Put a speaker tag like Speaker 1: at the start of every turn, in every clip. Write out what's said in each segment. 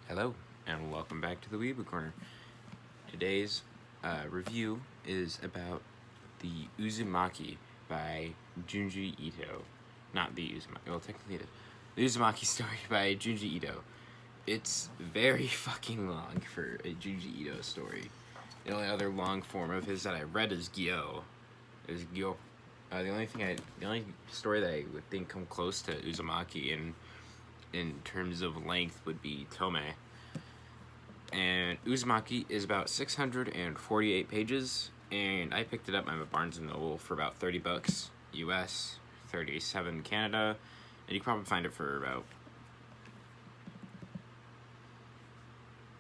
Speaker 1: Hello, and welcome back to the Weeble Corner. Today's review is about the Uzumaki by Junji Ito. Not the Uzumaki, well, technically it is. The Uzumaki story by Junji Ito. It's very fucking long for a Junji Ito story. The only other long form of his that I read is Gyo. The only story that I would think come close to Uzumaki in terms of length would be Tome. And Uzumaki is about 648 pages, and I picked it up at Barnes & Noble for about $30 US, 37 Canada, and you can probably find it for about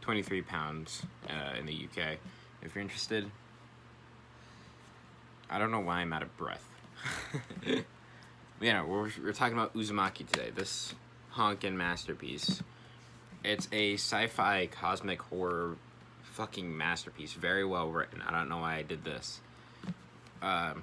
Speaker 1: 23 pounds in the UK if you're interested. I don't know why I'm out of breath. Yeah, we're talking about Uzumaki today, this honkin' masterpiece. It's a sci-fi cosmic horror fucking masterpiece. Very well written. I don't know why I did this. And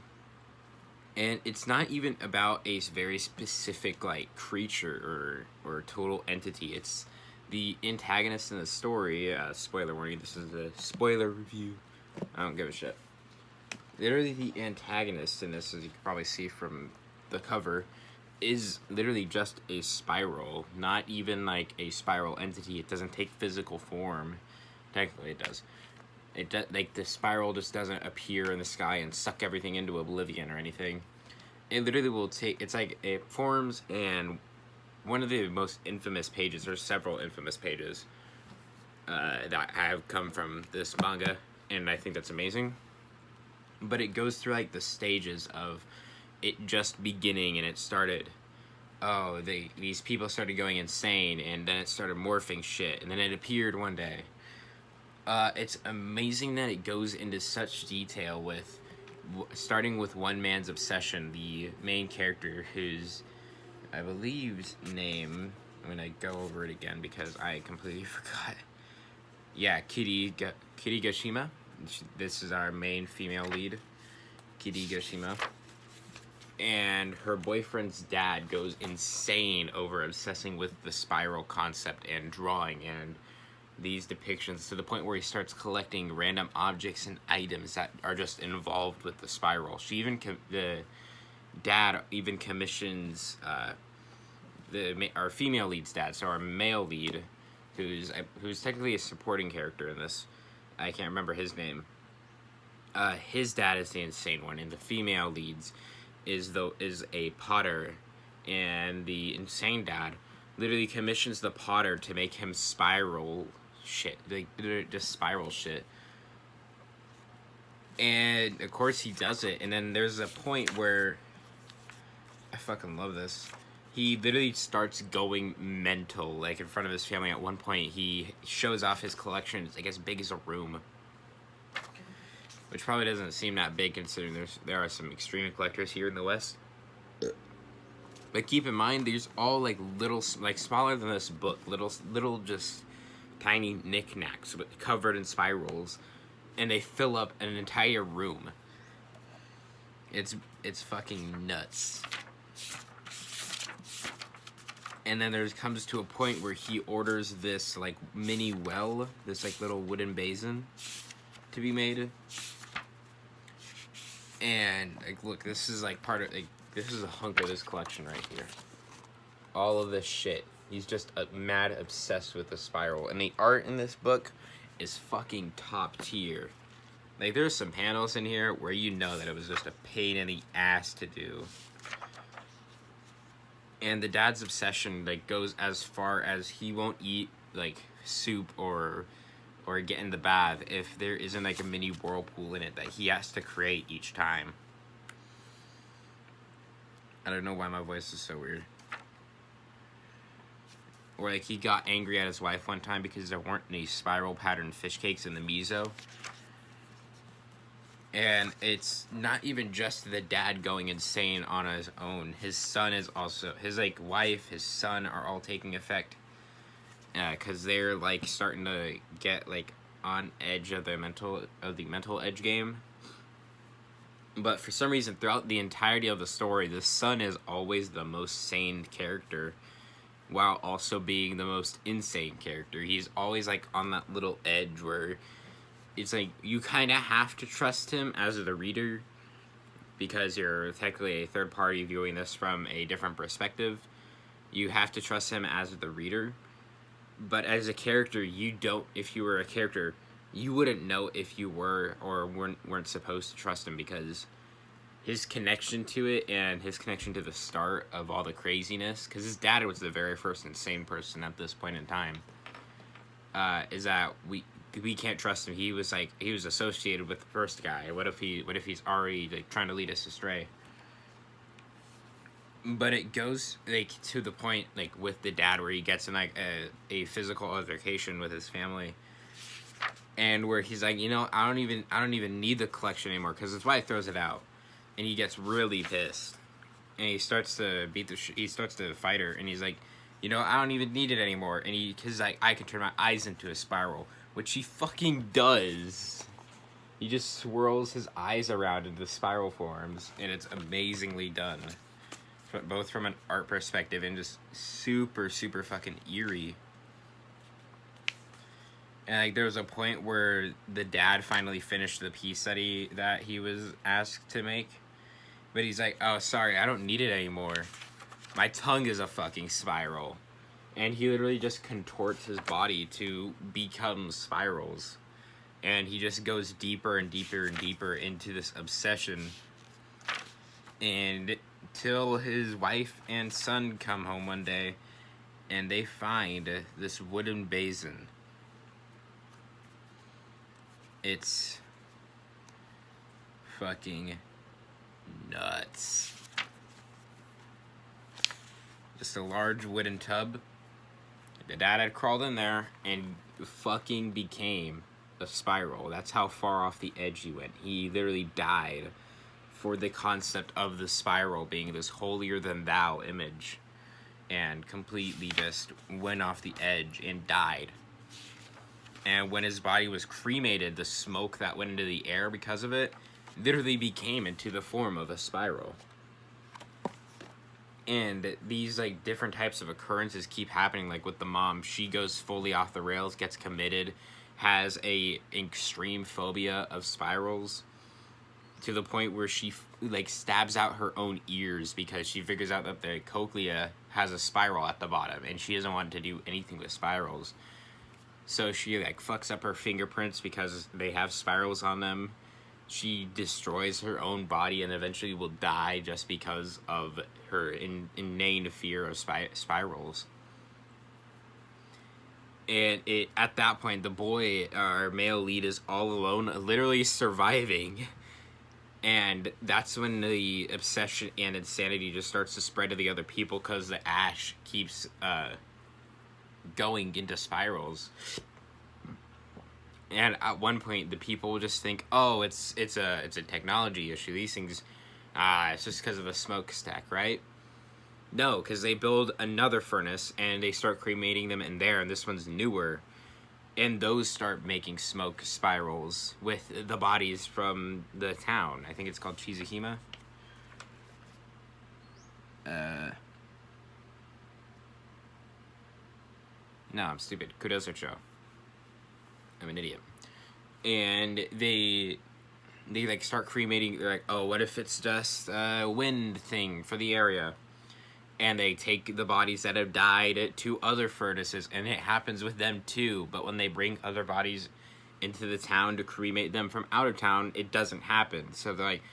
Speaker 1: it's not even about a very specific like creature or total entity. It's the antagonist in the story. Spoiler warning, this is a spoiler review. I don't give a shit. Literally the antagonist in this, as you can probably see from the cover, is literally just a spiral, not even like a spiral entity. It doesn't take physical form. Technically it does. Like the spiral just doesn't appear in the sky and suck everything into oblivion or anything. It literally will take, it's like it forms, and one of the most infamous pages, there's several infamous pages that have come from this manga, and I think that's amazing. But it goes through like the stages of it just beginning, and it started, these people started going insane, and then it started morphing shit, and then it appeared one day. It's amazing that it goes into such detail with, starting with one man's obsession, the main character, whose, I believe's name, I'm gonna go over it again because I completely forgot. Yeah, Kirie Goshima. This is our main female lead, Kirie Goshima. And her boyfriend's dad goes insane over obsessing with the spiral concept and drawing and these depictions, to the point where he starts collecting random objects and items that are just involved with the spiral. The dad even commissions our female lead's dad, so our male lead, who's technically a supporting character in this. I can't remember his name. His dad is the insane one, and the female leads is a potter, and the insane dad literally commissions the potter to make him spiral shit, like just spiral shit. And of course he does it, and then there's a point where I fucking love this. He literally starts going mental, like in front of his family. At one point, he shows off his collection. It's like as big as a room, which probably doesn't seem that big considering there are some extreme collectors here in the West. But keep in mind, these all like little, like smaller than this book, little just tiny knickknacks covered in spirals, and they fill up an entire room. It's fucking nuts. And then there comes to a point where he orders this like mini well, this like little wooden basin to be made. And like, look, this is like part of, like, this is a hunk of his collection right here. All of this shit. He's just mad obsessed with the spiral. And the art in this book is fucking top tier. Like, there's some panels in here where you know that it was just a pain in the ass to do. And the dad's obsession like goes as far as he won't eat like soup or get in the bath if there isn't like a mini whirlpool in it that he has to create each time. I don't know why my voice is so weird. Or like he got angry at his wife one time because there weren't any spiral pattern fish cakes in the miso. And it's not even just the dad going insane on his own. His son is also, his like wife, his son are all taking effect. Cause they're like starting to get like on edge of the mental edge game. But for some reason, throughout the entirety of the story, the son is always the most sane character. while also being the most insane character. He's always like on that little edge where it's like you kind of have to trust him as the reader because you're technically a third party viewing this from a different perspective. You have to trust him as the reader, but as a character, you don't. If you were a character, you wouldn't know if you were or weren't supposed to trust him, because his connection to it and his connection to the start of all the craziness, because his dad was the very first insane person at this point in time, is that we can't trust him. He was associated with the first guy. What if he's already like trying to lead us astray? But it goes like to the point like with the dad where he gets in like a physical altercation with his family, and where he's like, I don't even need the collection anymore, because his wife throws it out, and he gets really pissed, and he starts to he starts to fight her, and he's like, I don't even need it anymore, and because like I can turn my eyes into a spiral, which he fucking does. He just swirls his eyes around into spiral forms, and it's amazingly done, both from an art perspective and just super super fucking eerie. And like there was a point where the dad finally finished the piece that he was asked to make, but he's like, oh sorry, I don't need it anymore, my tongue is a fucking spiral, and he literally just contorts his body to become spirals, and he just goes deeper and deeper and deeper into this obsession, and till his wife and son come home one day and they find this wooden basin. It's fucking nuts. Just a large wooden tub. The dad had crawled in there and fucking became a spiral. That's how far off the edge he went. He literally died for the concept of the spiral being this holier than thou image, and completely just went off the edge and died. And when his body was cremated, the smoke that went into the air because of it literally became into the form of a spiral. And these like different types of occurrences keep happening. Like with the mom, she goes fully off the rails, gets committed, has a extreme phobia of spirals, to the point where she like stabs out her own ears because she figures out that the cochlea has a spiral at the bottom, and she doesn't want to do anything with spirals. So she like fucks up her fingerprints because they have spirals on them. She destroys her own body and eventually will die just because of her inane fear of spirals. And at that point, the boy, our male lead, is all alone, literally surviving. And that's when the obsession and insanity just starts to spread to the other people, because the ash keeps going into spirals. And at one point, the people will just think, "Oh, it's a technology issue. These things, it's just because of a smokestack, right?" No, because they build another furnace and they start cremating them in there, and this one's newer, and those start making smoke spirals with the bodies from the town. I think it's called Shizuhima. No, I'm stupid. Kurouzu-Cho. I'm an idiot. And they like start cremating. They're like, oh, what if it's just a wind thing for the area? And they take the bodies that have died to other furnaces, and it happens with them too. But when they bring other bodies into the town to cremate them from out of town, it doesn't happen. So they're like,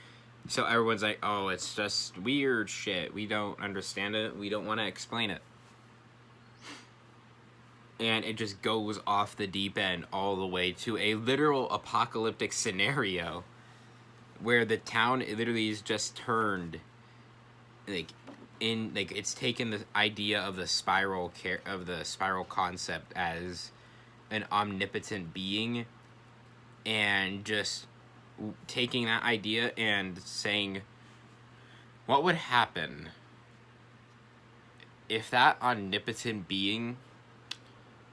Speaker 1: so everyone's like, oh, it's just weird shit. We don't understand it. We don't want to explain it. And it just goes off the deep end all the way to a literal apocalyptic scenario where the town literally is just turned it's taken the idea of the spiral concept as an omnipotent being, and just taking that idea and saying, what would happen if that omnipotent being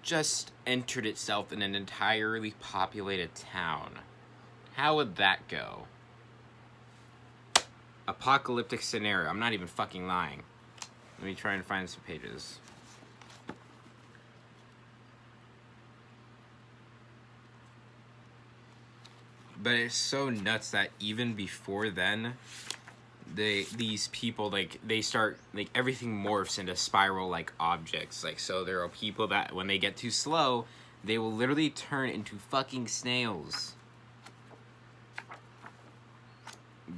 Speaker 1: just entered itself in an entirely populated town? How would that go? Apocalyptic scenario. I'm not even fucking lying. Let me try and find some pages. But it's so nuts that even before then, these people, like, they start, like, everything morphs into spiral, like, objects. Like, so there are people that, when they get too slow, they will literally turn into fucking snails.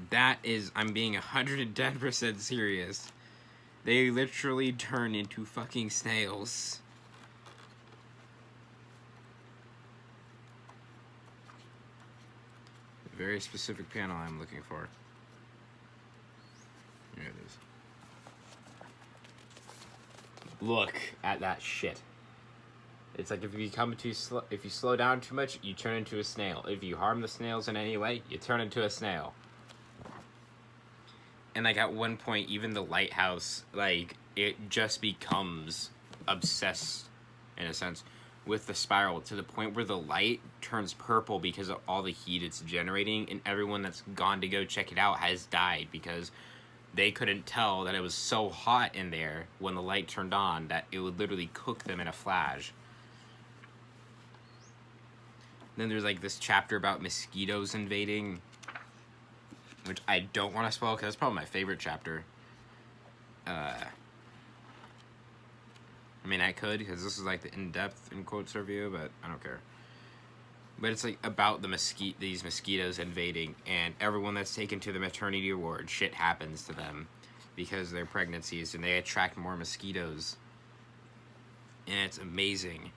Speaker 1: That is, I'm being 110% serious. They literally turn into fucking snails. A very specific panel I'm looking for. Here it is. Look at that shit. It's like if you become too slow, if you slow down too much, you turn into a snail. If you harm the snails in any way, you turn into a snail. And like at one point, even the lighthouse, like it just becomes obsessed, in a sense, with the spiral to the point where the light turns purple because of all the heat it's generating, and everyone that's gone to go check it out has died because they couldn't tell that it was so hot in there when the light turned on that it would literally cook them in a flash. Then there's like this chapter about mosquitoes invading, which I don't want to spoil because that's probably my favorite chapter. I mean, I could because this is like the in-depth, in quotes, review, but I don't care. But it's like about these mosquitoes invading, and everyone that's taken to the maternity ward, shit happens to them because of their pregnancies, and they attract more mosquitoes. And it's amazing.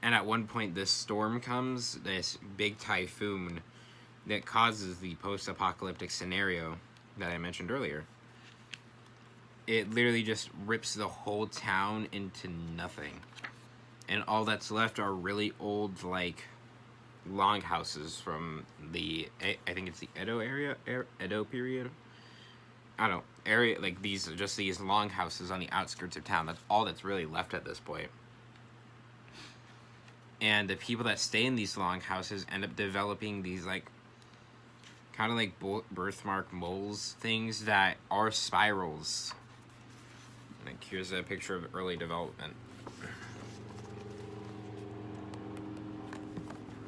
Speaker 1: And at one point, this storm comes, this big typhoon that causes the post-apocalyptic scenario that I mentioned earlier. It literally just rips the whole town into nothing. And all that's left are really old, like, longhouses from the, I think it's the Edo area, Edo period? I don't know, area, like these longhouses on the outskirts of town. That's all that's really left at this point. And the people that stay in these longhouses end up developing these, like, kind of like birthmark moles things that are spirals. Like, here's a picture of early development.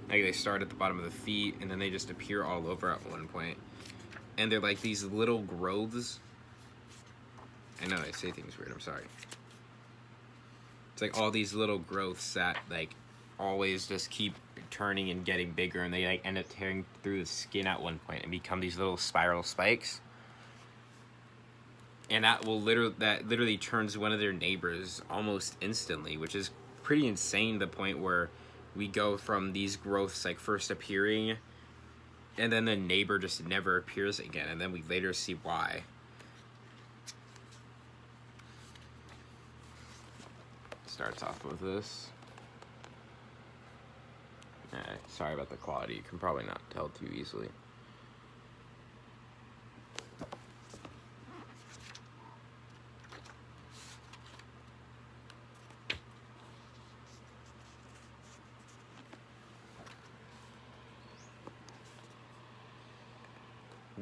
Speaker 1: Like, they start at the bottom of the feet, and then they just appear all over at one point. And they're like these little growths. I know, I say things weird, I'm sorry. It's like all these little growths that, like, always just keep turning and getting bigger, and they, like, end up tearing through the skin at one point and become these little spiral spikes. And that literally turns one of their neighbors almost instantly, which is pretty insane, the point where we go from these growths, like, first appearing, and then the neighbor just never appears again, and then we later see why. Starts off with this. Sorry about the quality. You can probably not tell too easily.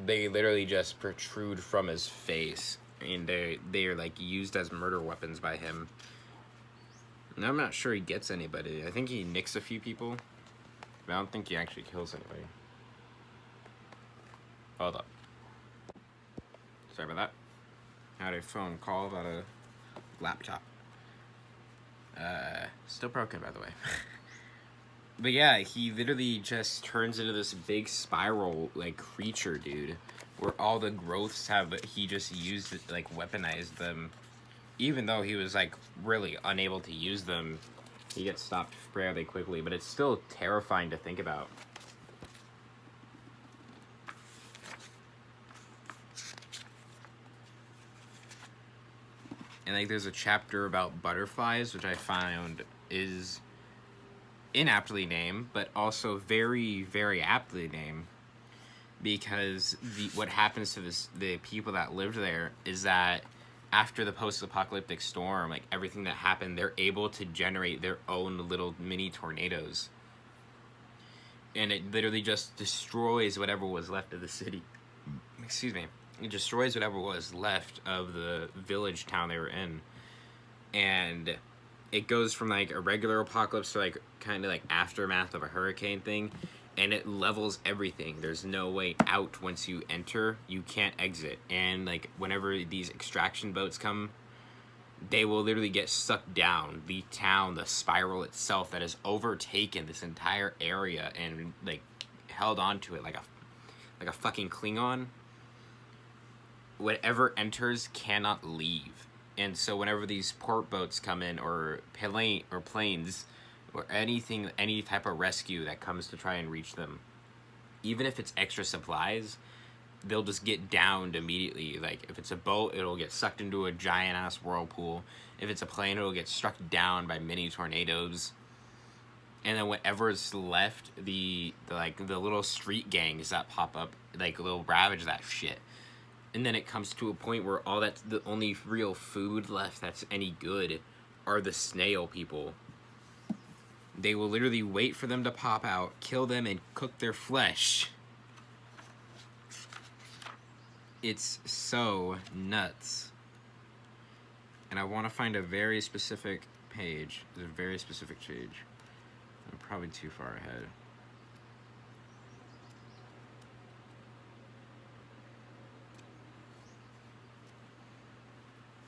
Speaker 1: They literally just protrude from his face, and they're like used as murder weapons by him. And I'm not sure he gets anybody. I think he nicks a few people, but I don't think he actually kills anybody. Hold up. Sorry about that. I had a phone call about a laptop. Still broken, by the way. But yeah, he literally just turns into this big spiral, like, creature, dude. Where all the growths have, he just used it, like, weaponized them. Even though he was, like, really unable to use them, he gets stopped fairly quickly. But it's still terrifying to think about. And, like, there's a chapter about butterflies, which I found is inaptly named, but also very, very aptly named, because what happens to the people that lived there is that after the post-apocalyptic storm, like, everything that happened, they're able to generate their own little mini tornadoes, and it literally just destroys whatever was left of the city. Excuse me. It destroys whatever was left of the village town they were in, and it goes from, like, a regular apocalypse to, like, kind of like aftermath of a hurricane thing, and it levels everything. There's no way out once you enter. You can't exit. And like whenever these extraction boats come, they will literally get sucked down. The town, the spiral itself that has overtaken this entire area and like held onto it like a fucking Klingon. Whatever enters cannot leave. And so whenever these port boats come in, or planes, or anything, any type of rescue that comes to try and reach them, even if it's extra supplies, they'll just get downed immediately. Like, if it's a boat, it'll get sucked into a giant-ass whirlpool. If it's a plane, it'll get struck down by mini tornadoes. And then whatever's left, the little street gangs that pop up, like, they'll ravage that shit. And then it comes to a point where the only real food left that's any good are the snail people. They will literally wait for them to pop out, kill them, and cook their flesh. It's so nuts. And I want to find a very specific page. There's a very specific page. I'm probably too far ahead.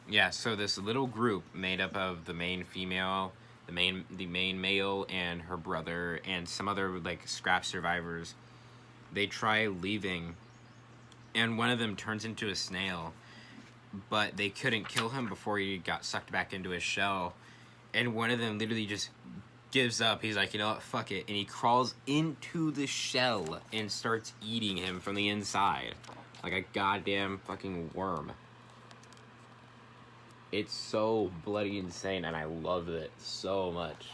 Speaker 1: Yeah, so this little group made up of the main female, the main male, and her brother, and some other like scrap survivors. They try leaving, and one of them turns into a snail, but they couldn't kill him before he got sucked back into his shell. And one of them literally just gives up. He's like, you know what, fuck it, and he crawls into the shell and starts eating him from the inside, like a goddamn fucking worm. It's so bloody insane, and I love it so much.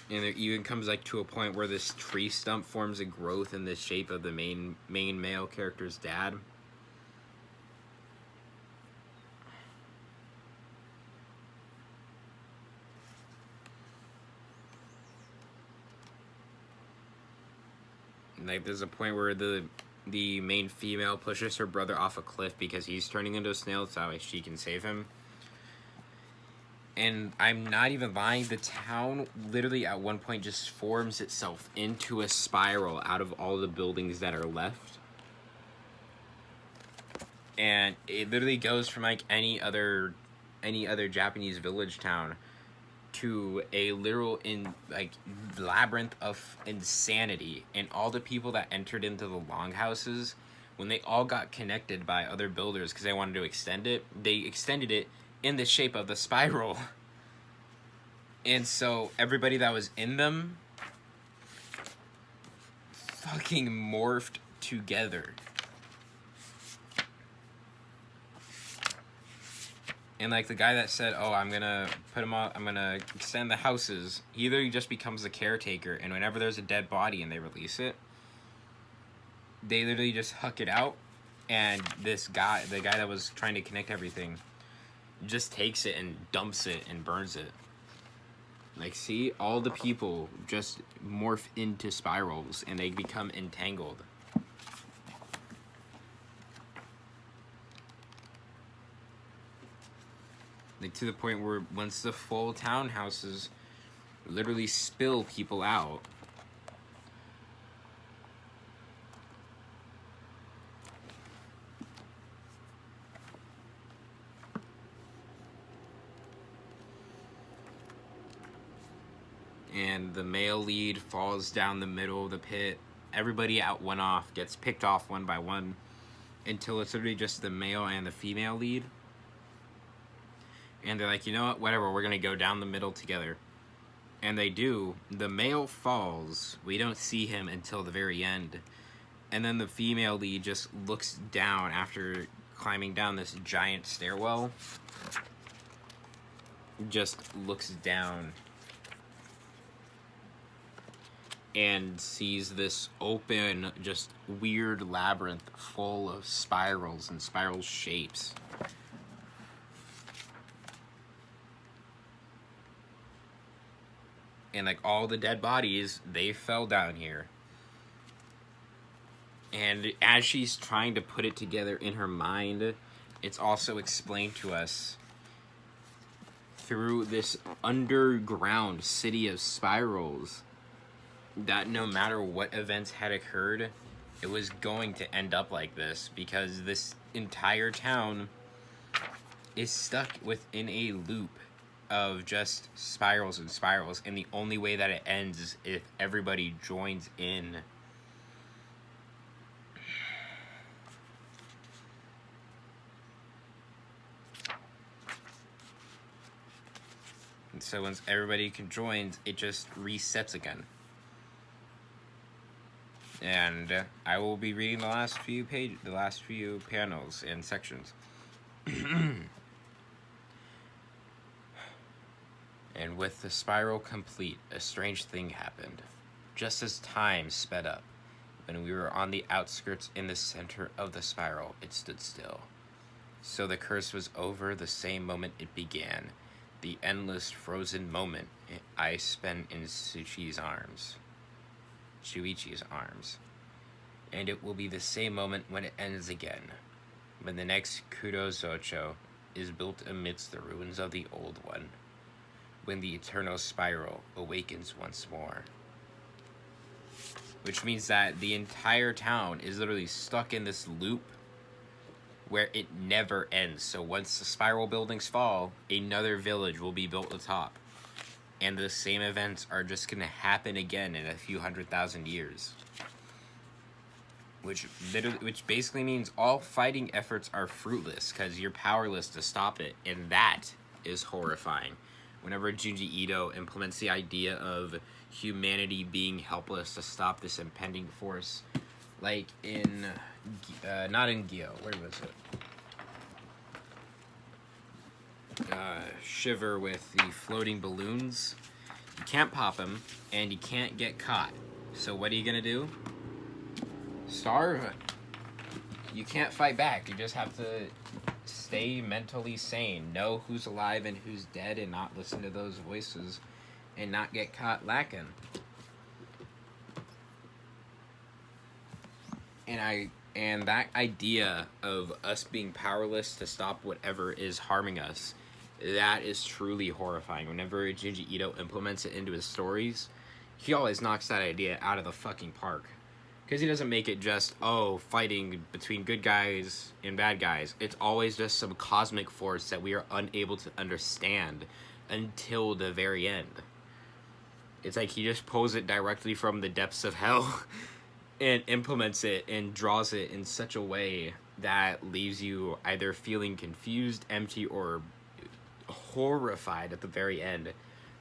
Speaker 1: And it even comes like to a point where this tree stump forms a growth in the shape of the main male character's dad. And like there's a point where the main female pushes her brother off a cliff because he's turning into a snail so she can save him. And I'm not even lying, the town literally at one point just forms itself into a spiral out of all the buildings that are left. And it literally goes from like any other Japanese village town to a literal labyrinth of insanity. And all the people that entered into the longhouses, when they all got connected by other builders because they wanted to extend it, they extended it in the shape of the spiral. And so everybody that was in them fucking morphed together. And like the guy that said, oh, I'm gonna put him on, I'm gonna extend the houses, he literally just becomes the caretaker, and whenever there's a dead body and they release it, they literally just huck it out, and this guy, the guy that was trying to connect everything, just takes it and dumps it and burns it. Like, see, all the people just morph into spirals and they become entangled. Like, to the point where once the full townhouses literally spill people out. And the male lead falls down the middle of the pit. Everybody out one off, gets picked off one by one, until it's literally just the male and the female lead. And they're like, you know what, whatever, we're gonna go down the middle together. And they do. The male falls. We don't see him until the very end. And then the female lead just looks down after climbing down this giant stairwell. Just looks down and sees this open, just weird labyrinth full of spirals and spiral shapes. And like all the dead bodies, they fell down here. And as she's trying to put it together in her mind, it's also explained to us through this underground city of spirals that no matter what events had occurred, it was going to end up like this because this entire town is stuck within a loop of just spirals and spirals, and the only way that it ends is if everybody joins in. And so once everybody joins, it just resets again. And I will be reading the last few panels and sections. And with the spiral complete, a strange thing happened. Just as time sped up, when we were on the outskirts in the center of the spiral, it stood still. So the curse was over the same moment it began. The endless frozen moment I spent in Shuichi's arms. And it will be the same moment when it ends again. When the next Kurouzu-Cho is built amidst the ruins of the old one. When the eternal spiral awakens once more. Which means that the entire town is literally stuck in this loop where it never ends. So once the spiral buildings fall, another village will be built atop. And the same events are just going to happen again in a few 100,000 years. Which basically means all fighting efforts are fruitless because you're powerless to stop it. And that is horrifying. Whenever Junji Ito implements the idea of humanity being helpless to stop this impending force, like in, not in Gyo, where was it? Shiver with the floating balloons. You can't pop them, and you can't get caught. So what are you gonna do? Starve. You can't fight back. You just have to stay mentally sane. Know who's alive and who's dead, and not listen to those voices, and not get caught lacking. And that idea of us being powerless to stop whatever is harming us, that is truly horrifying. Whenever Junji Ito implements it into his stories, he always knocks that idea out of the fucking park. Because he doesn't make it just, fighting between good guys and bad guys. It's always just some cosmic force that we are unable to understand until the very end. It's like he just pulls it directly from the depths of hell and implements it and draws it in such a way that leaves you either feeling confused, empty, or horrified at the very end.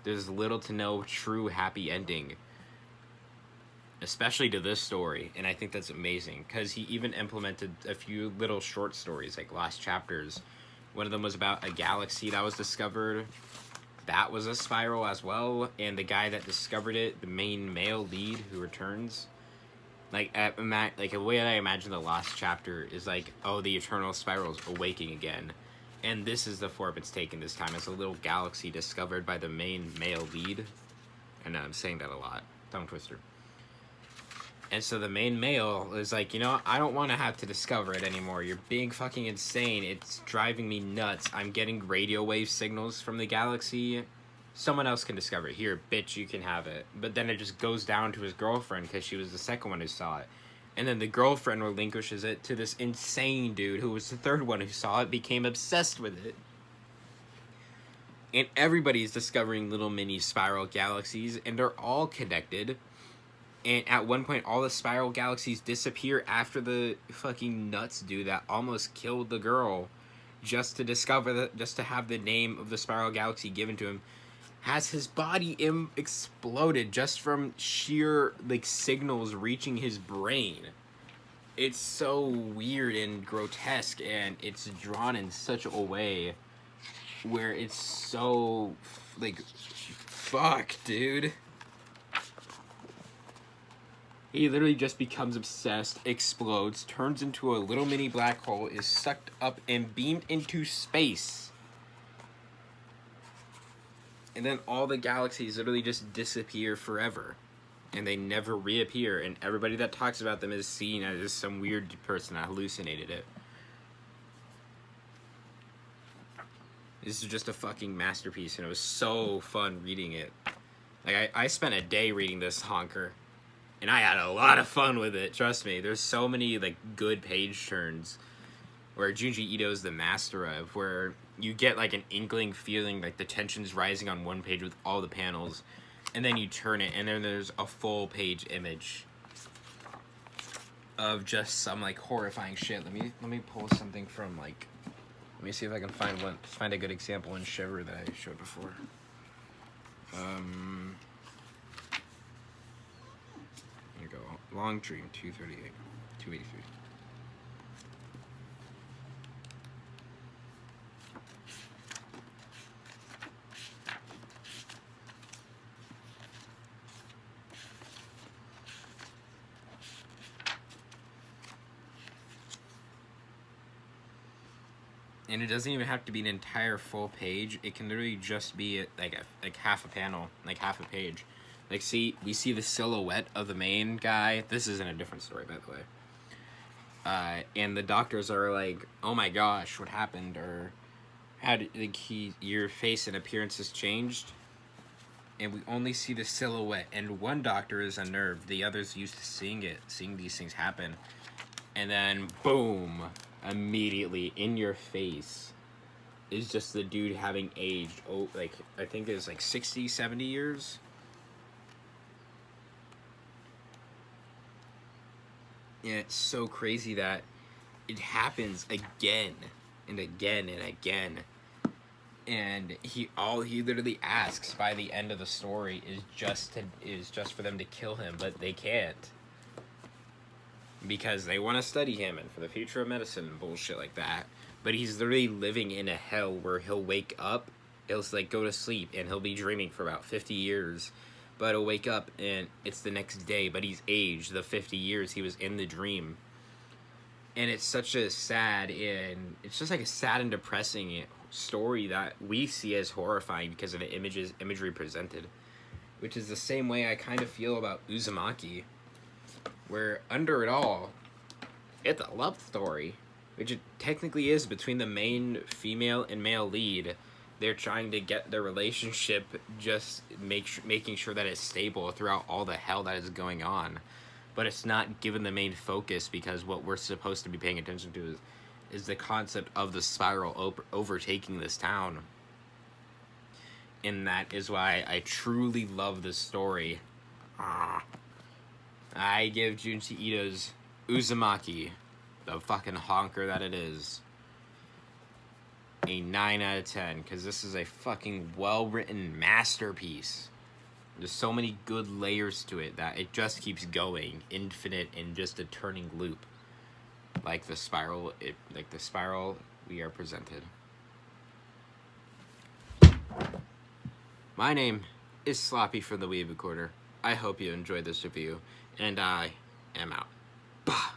Speaker 1: There's little to no true happy ending, especially to this story, and I think that's amazing because he even implemented a few little short stories, like last chapters. One of them was about a galaxy that was discovered. That was a spiral as well, and the guy that discovered it, the main male lead who returns, like the way I imagine the last chapter is like, the eternal spiral's awaking again. And this is the form it's taken this time. It's a little galaxy discovered by the main male lead. And I'm saying that a lot. Tongue twister. And so the main male is like, I don't want to have to discover it anymore. You're being fucking insane. It's driving me nuts. I'm getting radio wave signals from the galaxy. Someone else can discover it. Here, bitch, you can have it. But then it just goes down to his girlfriend because she was the second one who saw it. And then the girlfriend relinquishes it to this insane dude who was the third one who saw it, became obsessed with it. And everybody's discovering little mini spiral galaxies, and they're all connected. And at one point, all the spiral galaxies disappear after the fucking nuts dude that almost killed the girl just to have the name of the spiral galaxy given to him, has his body exploded just from sheer signals reaching his brain. It's so weird and grotesque, and it's drawn in such a way where it's so fuck, dude. He literally just becomes obsessed, explodes, turns into a little mini black hole, is sucked up and beamed into space. And then all the galaxies literally just disappear forever. And they never reappear. And everybody that talks about them is seen as some weird person that hallucinated it. This is just a fucking masterpiece, and it was so fun reading it. Like, I spent a day reading this honker, and I had a lot of fun with it, trust me. There's so many, like, good page turns where Junji Ito is the master of, where you get, like, an inkling feeling, like, the tension's rising on one page with all the panels, and then you turn it, and then there's a full-page image of just some, like, horrifying shit. Let me pull something from, like... Let me see if I can find a good example in Shiver that I showed before. Here you go. Long Dream, 238, 283. And it doesn't even have to be an entire full page. It can literally just be like half a panel, like half a page. Like, see, we see the silhouette of the main guy. This is in a different story, by the way. And the doctors are like, "Oh my gosh, what happened?" Or, "How did your face and appearance has changed?" And we only see the silhouette. And one doctor is unnerved. The other's used to seeing these things happen. And then, boom. Immediately in your face is just the dude having aged, like, I think it's like 60, 70 years. And it's so crazy that it happens again and again and again. And he literally asks by the end of the story is just for them to kill him, but they can't. Because they want to study him and for the future of medicine and bullshit like that. But he's literally living in a hell where he'll wake up, he'll like go to sleep, and he'll be dreaming for about 50 years. But he'll wake up and it's the next day, but he's aged the 50 years he was in the dream. And it's such a sad and it's just like a sad and depressing story that we see as horrifying because of the imagery presented. Which is the same way I kind of feel about Uzumaki. Where under it all, it's a love story, which it technically is between the main female and male lead. They're trying to get their relationship just making sure that it's stable throughout all the hell that is going on. But it's not given the main focus because what we're supposed to be paying attention to is the concept of the spiral overtaking this town. And that is why I truly love this story. I give Junji Ito's Uzumaki, the fucking honker that it is, a 9 out of 10, because this is a fucking well-written masterpiece. There's so many good layers to it that it just keeps going, infinite and just a turning loop, like the spiral we are presented. My name is Sloppy from the Weeb Recorder. I hope you enjoyed this review. And I am out. Bah!